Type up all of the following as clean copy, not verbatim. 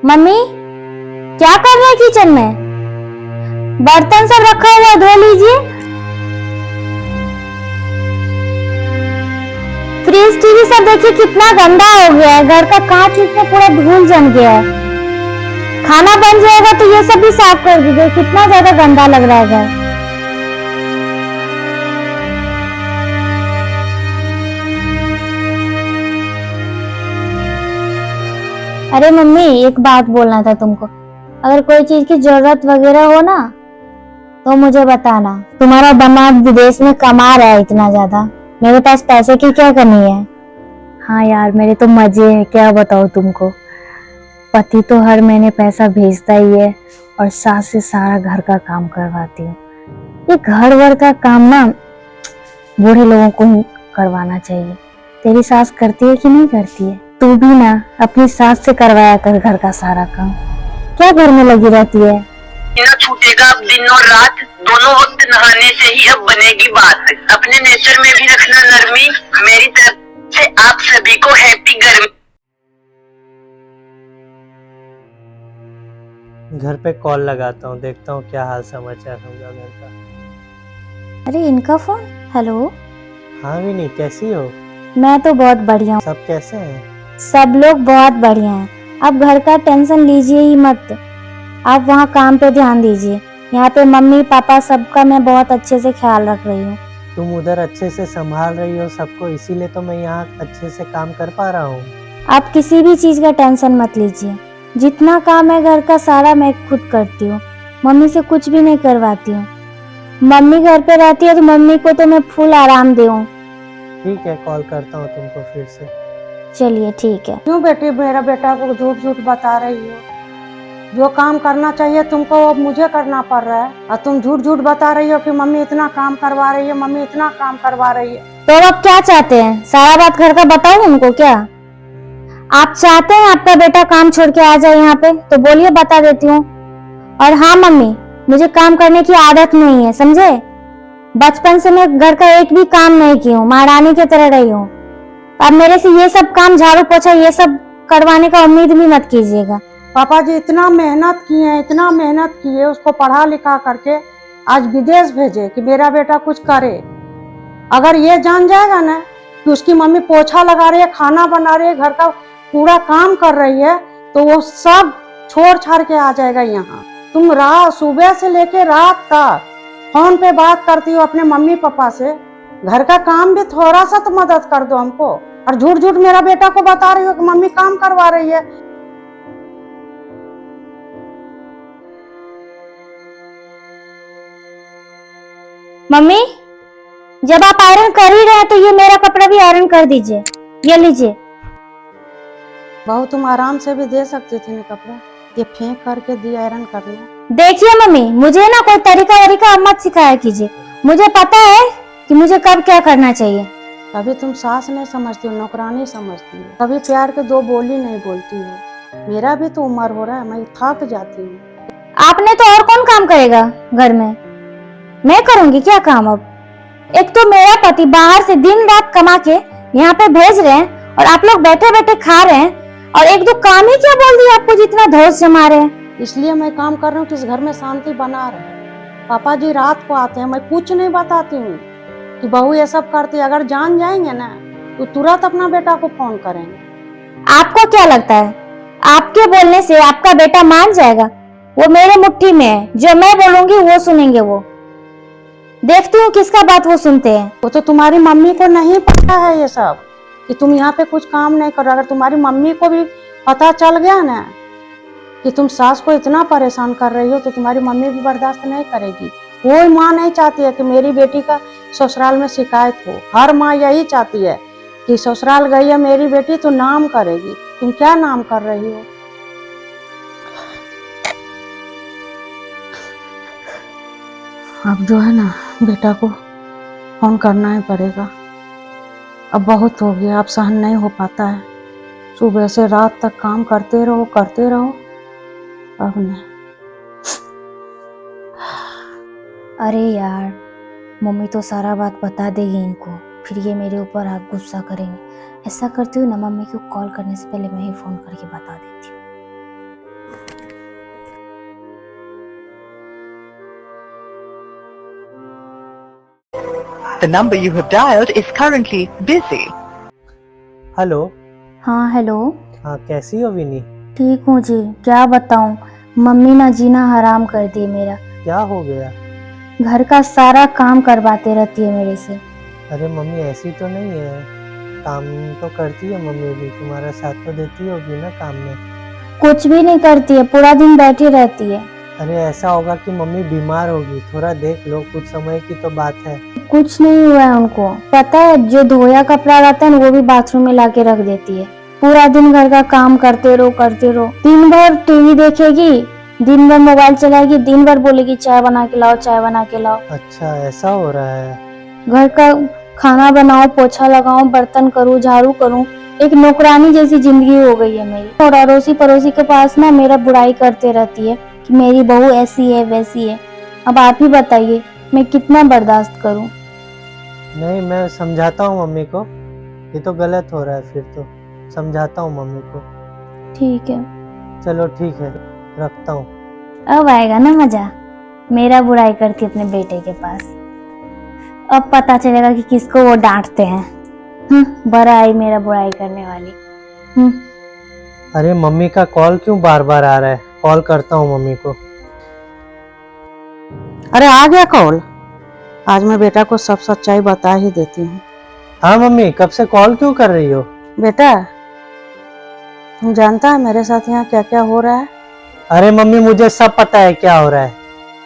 Mummy क्या कर रहे हैं किचन में? बर्तन सब रखा हुआ धो लीजिए। फ्रिज टीवी सब देखिए कितना गंदा हो गया है। घर का कांच में पूरा धूल जम गया है। खाना बन जाएगा तो ये सब भी साफ कर दीजिए। कितना ज्यादा गंदा लग रहा है घर। अरे मम्मी एक बात बोलना था तुमको। अगर कोई चीज की जरूरत वगैरह हो ना तो मुझे बताना। तुम्हारा दामाद विदेश में कमा रहा है इतना ज्यादा, मेरे पास पैसे की क्या कमी है। हाँ यार मेरे तो मजे है, क्या बताऊँ तुमको। पति तो हर महीने पैसा भेजता ही है और सास से सारा घर का काम करवाती हूँ। ये घर वर का काम ना बूढ़े लोगों को ही करवाना चाहिए। तेरी सास करती है कि नहीं करती है? तू भी ना अपनी सास से करवाया कर घर का सारा काम। क्या घर में लगी रहती है? ना छूटेगा अब दिन और रात, दोनों वक्त नहाने से ही अब बनेगी बात। अपने नेचर में भी रखना नरमी। मेरी तरफ से आप सभी को हैप्पी गर्मी। घर पे कॉल लगाता हूँ, देखता हूँ क्या हाल समाचार होगा घर का। अरे इनका फोन। हेलो। हाँ विनी, कैसी हो? मैं तो बहुत बढ़िया हूँ। सब कैसे हैं? सब लोग बहुत बढ़िया हैं। आप घर का टेंशन लीजिए ही मत। आप वहाँ काम पे ध्यान दीजिए। यहाँ पे मम्मी पापा सबका मैं बहुत अच्छे से ख्याल रख रही हूँ। तुम उधर अच्छे से संभाल रही हो सबको, इसीलिए तो मैं यहाँ अच्छे से काम कर पा रहा हूँ। आप किसी भी चीज का टेंशन मत लीजिए। जितना काम है घर का सारा मैं खुद करती हूँ। मम्मी से कुछ भी नहीं करवाती हूँ। मम्मी घर पे रहती है तो मम्मी को तो मैं फुल आराम दूँ। ठीक है, कॉल करता हूँ तुमको फिर से। चलिए ठीक है। क्यों बेटी मेरा बेटा को झूठ झूठ बता रही हो? जो काम करना चाहिए तुमको वो मुझे करना पड़ रहा है और तुम झूठ झूठ बता रही हो कि मम्मी इतना काम करवा रही है, मम्मी इतना काम करवा रही है। तो अब क्या चाहते हैं? सारा बात घर का बताऊं उनको क्या? आप चाहते हैं आपका बेटा काम छोड़ के आ जाए यहाँ पे तो बोलिए, बता देती हूँ। और हाँ मम्मी, मुझे काम करने की आदत नहीं है, समझे? बचपन से मैं घर का एक भी काम नहीं की हूँ, महारानी की तरह रही हूँ। अब मेरे से ये सब काम झाड़ू पोछा ये सब करवाने का उम्मीद भी मत कीजिएगा। पापा जी इतना मेहनत किए हैं, इतना मेहनत किए, उसको पढ़ा लिखा करके आज विदेश भेजे कि मेरा बेटा कुछ करे। अगर ये जान जाएगा ना कि उसकी मम्मी पोछा लगा रही है, खाना बना रही है, घर का पूरा काम कर रही है, तो वो सब छोड़ छाड़ के आ जाएगा यहाँ। तुम रात सुबह से लेके रात तक फोन पे बात करती हो अपने मम्मी पापा से। घर का काम भी थोड़ा सा तो मदद कर दो हमको। और झूठ झूठ मेरा बेटा को बता रही हो कि मम्मी काम करवा रही है। मम्मी जब आप आयरन कर ही रहे हैं तो ये मेरा कपड़ा भी आयरन कर दीजिए। ये लीजिए। बहू तुम आराम से भी दे सकती थी ना कपड़ा, ये फेंक करके दी आयरन करना। देखिए मम्मी, मुझे ना कोई तरीका वरीका मत सिखाया कीजिए। मुझे पता है कि मुझे कब क्या करना चाहिए। कभी तुम सास नहीं समझती हो, नौकरानी समझती हो। कभी प्यार के दो बोली नहीं बोलती हो। मेरा भी तो उम्र हो रहा है, मैं थक जाती हूँ। आपने तो और कौन काम करेगा घर में? मैं करूंगी क्या काम अब? एक तो मेरा पति बाहर से दिन रात कमा के यहाँ पे भेज रहे हैं और आप लोग बैठे बैठे खा रहे हैं। और एक दो काम ही क्या बोल दिया आपको जितना धौस जमा रहे हैं। इसलिए मैं काम कर रही हूँ कि इस घर में शांति बना रहे। पापा जी रात को आते हैं, मैं कुछ नहीं बताती हूँ कि बहू ये सब करती है। अगर जान जाएंगे ना तो तुरंत अपना बेटा को फोन करेंगे। आपको क्या लगता है आपके बोलने से आपका बेटा मान जाएगा? वो मेरे मुट्ठी में है, जो मैं बोलूंगी वो सुनेंगे। वो देखती हूँ किसका बात वो सुनते हैं। वो तो तुम्हारी मम्मी को नहीं पता है ये सब कि तुम यहाँ पे कुछ काम नहीं करो। अगर तुम्हारी मम्मी को भी पता चल गया ना कि तुम सास को इतना परेशान कर रही हो तो तुम्हारी मम्मी भी बर्दाश्त नहीं करेगी। कोई माँ नहीं चाहती है कि मेरी बेटी का ससुराल में शिकायत हो। हर माँ यही चाहती है कि ससुराल गई है मेरी बेटी तो नाम करेगी। तुम क्या नाम कर रही हो? अब जो है ना बेटा को फोन करना ही पड़ेगा। अब बहुत हो गया, अब सहन नहीं हो पाता है। सुबह से रात तक काम करते रहो करते रहो। अब नहीं। अरे यार मम्मी तो सारा बात बता देगी इनको, फिर ये मेरे ऊपर आग गुस्सा करेंगे। ऐसा करती हूँ ना, मम्मी को कॉल करने से पहले मैं ही फोन करके बता देती हूँ। The number you have dialed is currently busy. Hello. हाँ हेलो। हाँ, कैसी हो विनी? ठीक हूँ जी, क्या बताऊँ, मम्मी ना जीना हराम कर दी मेरा। क्या हो गया? घर का सारा काम करवाते रहती है मेरे से। अरे मम्मी ऐसी तो नहीं है, काम तो करती है मम्मी भी, तुम्हारा साथ तो देती होगी ना काम में। कुछ भी नहीं करती है, पूरा दिन बैठी रहती है। अरे ऐसा होगा कि मम्मी बीमार होगी, थोड़ा देख लो, कुछ समय की तो बात है। कुछ नहीं हुआ है उनको, पता है जो धोया कपड़ा रहता है ना वो भी बाथरूम में लाके रख देती है। पूरा दिन घर का काम करते रहो। दिन भर टीवी देखेगी, दिन भर मोबाइल चलाएगी, दिन भर बोलेगी चाय बना के लाओ, चाय बना के लाओ। अच्छा ऐसा हो रहा है। घर का खाना बनाओ, पोछा लगाओ, बर्तन करूँ, झाड़ू करूँ, एक नौकरानी जैसी जिंदगी हो गई है मेरी। और अड़ोसी पड़ोसी के पास ना मेरा बुराई करते रहती है कि मेरी बहू ऐसी है वैसी है। अब आप ही बताइए मैं कितना बर्दाश्त करूं। नहीं, मैं समझाता हूँ मम्मी को, ये तो गलत हो रहा है, फिर तो समझाता हूँ मम्मी को। ठीक है, चलो ठीक है, रखता हूँ। अब आएगा ना मजा, मेरा बुराई करती अपने बेटे के पास। अब पता चलेगा कि किसको वो डांटते हैं। बड़ा आई मेरा बुराई करने वाली। अरे मम्मी का कॉल क्यों बार बार आ रहा है? कॉल करता हूँ मम्मी को। अरे आ गया कॉल। आज मैं बेटा को सब सच्चाई बता ही देती हूँ। हाँ मम्मी, कब से कॉल क्यों कर रही हो? बेटा, तुम जानता है मेरे साथ यहाँ क्या क्या हो रहा है? अरे मम्मी, मुझे सब पता है क्या हो रहा है।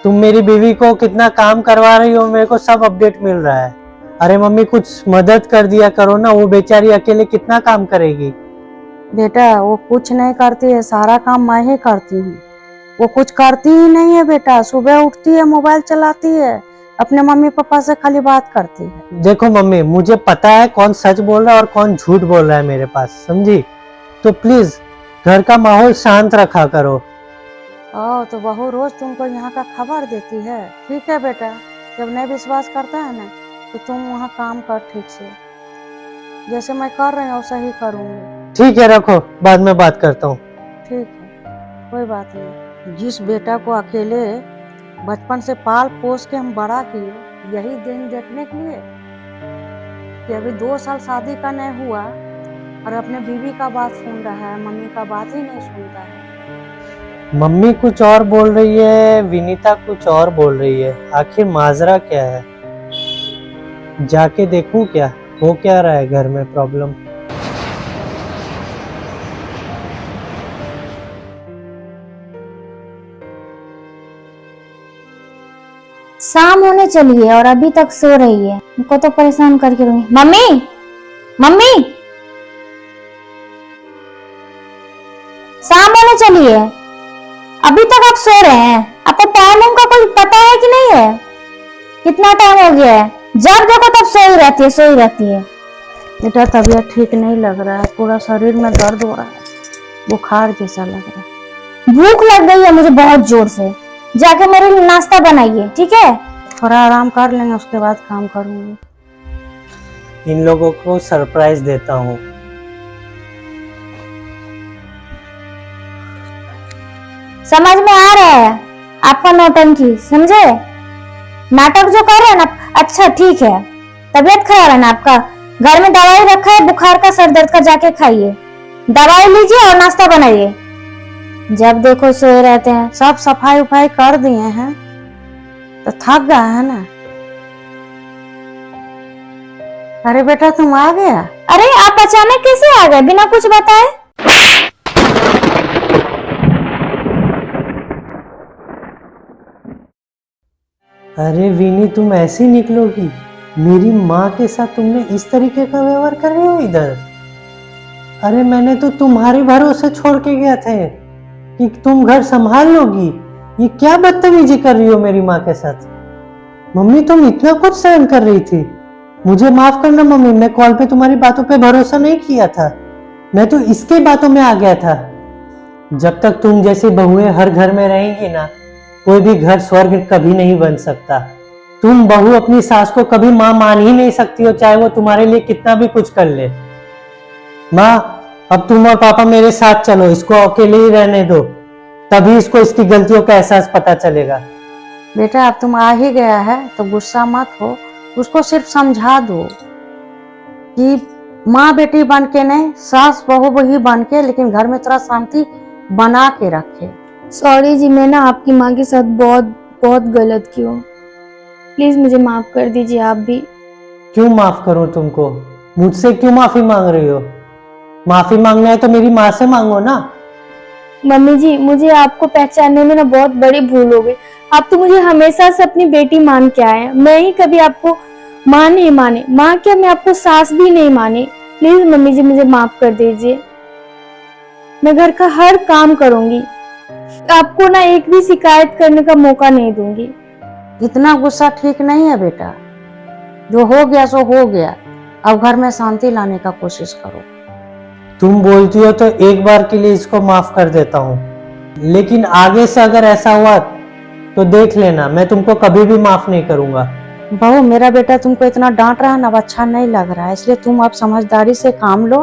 तुम मेरी बीवी को कितना काम करवा रही हो, मेरे को सब अपडेट मिल रहा है। अरे मम्मी, कुछ मदद कर दिया करो ना, वो बेचारी अकेले कितना काम करेगी। बेटा वो कुछ नहीं करती है, सारा काम मैं ही करती हूँ। वो कुछ करती ही नहीं है बेटा, सुबह उठती है, मोबाइल चलाती है, अपने मम्मी पापा से खाली बात करती है। देखो मम्मी, मुझे पता है कौन सच बोल रहा है और कौन झूठ बोल रहा है मेरे पास, समझी? तो प्लीज घर का माहौल शांत रखा करो। तो बहू रोज तुमको यहाँ का खबर देती है। ठीक है बेटा, जब नहीं विश्वास करता है ना तो तुम वहाँ काम कर ठीक से, जैसे मैं कर रही हूँ वैसा ही करूँगी। ठीक है, रखो, बाद में बात करता हूँ। ठीक है, कोई बात नहीं। जिस बेटा को अकेले बचपन से पाल पोस के हम बड़ा किए, यही दिन देखने के लिए कि अभी 2 साल शादी का नहीं हुआ और अपने बीवी का बात सुन रहा है, मम्मी का बात ही नहीं सुनता है। मम्मी कुछ और बोल रही है, विनीता कुछ और बोल रही है, आखिर माजरा क्या है? जाके देखूं क्या हो क्या रहा है घर में प्रॉब्लम। शाम होने चली है और अभी तक सो रही है, उनको तो परेशान करके रहूंगी। मम्मी, मम्मी, शाम होने चली है, अभी तक आप सो रहे हैं? आपको टाइम का कोई पता है कि नहीं है? कितना टाइम हो गया है? जब देखो तब सोई रहती है। बेटा तबीयत ठीक नहीं लग रहा है, पूरा शरीर में दर्द हो रहा है, बुखार जैसा लग रहा है। भूख लग गई है मुझे बहुत जोर से, जाके मेरे लिए नाश्ता बनाइए, ठीक है? थोड़ा आराम कर लेंगे, उसके बाद काम करूंगी। इन लोगों को सरप्राइज देता हूँ। समझ में आ रहा है आपका नौटंकी, समझे? नाटक जो कर रहे हैं ना, अच्छा ठीक है, तबीयत खराब है ना आपका, घर में दवाई रखा है बुखार का, सर दर्द का, जाके खाइए, दवाई लीजिए और नाश्ता बनाइए। जब देखो सोए रहते हैं। सब सफाई उफाई कर दिए हैं तो थक गया है ना। अरे बेटा तुम आ गया? अरे आप अचानक कैसे आ गए बिना कुछ बताए? अरे विनी, तुम ऐसी निकलोगी? मेरी माँ के साथ तुमने इस तरीके का व्यवहार कर रहे हो इधर? अरे मैंने तो तुम्हारे भरोसे छोड़ के गया था कि तुम घर संभाल लोगी, ये क्या बदतमीजी कर रही हो मेरी माँ के साथ? मम्मी तुम इतना कुछ सहन कर रही थी? मुझे माफ करना मम्मी, मैं कॉल पे तुम्हारी बातों पे भरोसा नहीं किया था, मैं तो इसके बातों में आ गया था। जब तक तुम जैसी बहुएं हर घर में रहेंगी ना, कोई भी घर स्वर्ग कभी नहीं बन सकता। तुम बहू अपनी सास को कभी माँ मान ही नहीं सकती हो, चाहे वो तुम्हारे लिए कितना भी कुछ कर ले। माँ अब तुम और पापा मेरे साथ चलो, इसको अकेले ही रहने दो, तभी इसको इसकी गलतियों का एहसास पता चलेगा। बेटा अब तुम आ ही गया है तो गुस्सा मत हो, उसको सिर्फ समझा दो कि माँ बेटी बन के नहीं, सास बहू ही बन के, लेकिन घर में थोड़ा शांति बना के रखे। सॉरी जी, मैं ना आपकी माँ के साथ बहुत बहुत गलत की हूँ। प्लीज मुझे माफ कर दीजिए आप भी। क्यों माफ करूं तुमको? मुझसे क्यों माफी मांग रही हो? माफी मांगना है तो मेरी माँ से मांगो ना। मम्मी जी, मुझे आपको पहचानने में ना बहुत बड़ी भूल हो गई। आप तो मुझे हमेशा से अपनी बेटी मान के आए हैं। मैं ही कभी आपको माँ नहीं माने, माँ क्या मैं आपको सास भी नहीं माने। प्लीज मम्मी जी मुझे माफ कर दीजिए। मैं घर का हर काम करूंगी, आपको ना एक भी शिकायत करने का मौका नहीं दूंगी। इतना गुस्सा ठीक नहीं है बेटा, जो हो गया सो हो गया। अब घर में शांति लाने का कोशिश करो। तुम बोलती हो तो एक बार के लिए इसको माफ कर देता हूँ, लेकिन आगे से अगर ऐसा हुआ तो देख लेना, मैं तुमको कभी भी माफ नहीं करूंगा। बहू, मेरा बेटा तुमको इतना डांट रहा है ना, अब अच्छा नहीं लग रहा है, इसलिए तुम अब समझदारी से काम लो।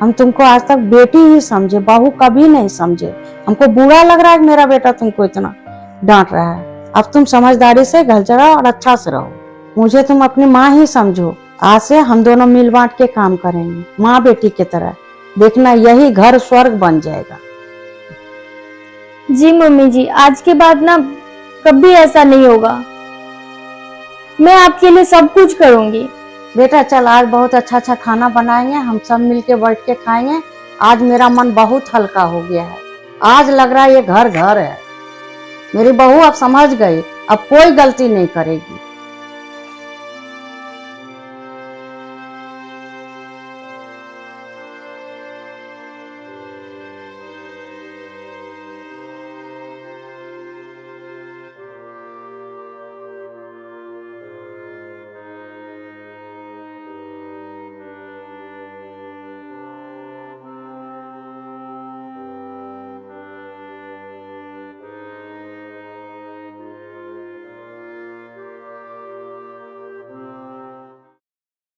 हम तुमको आज तक बेटी ही समझे, बहू कभी नहीं समझे। हमको बुरा लग रहा है कि मेरा बेटा तुमको इतना डांट रहा है। अब तुम समझदारी से घर जाओ और अच्छा से रहो। मुझे तुम अपनी माँ ही समझो। आज से हम दोनों मिल बांट के काम करेंगे, माँ बेटी की तरह। देखना, यही घर स्वर्ग बन जाएगा। जी मम्मी जी, आज के बाद ना कभी ऐसा नहीं होगा। मैं आपके लिए सब कुछ करूंगी। बेटा चल, आज बहुत अच्छा अच्छा खाना बनाएंगे, हम सब मिलके बैठ के खाएंगे। आज मेरा मन बहुत हल्का हो गया है। आज लग रहा है ये घर घर है। मेरी बहू अब समझ गई, अब कोई गलती नहीं करेगी।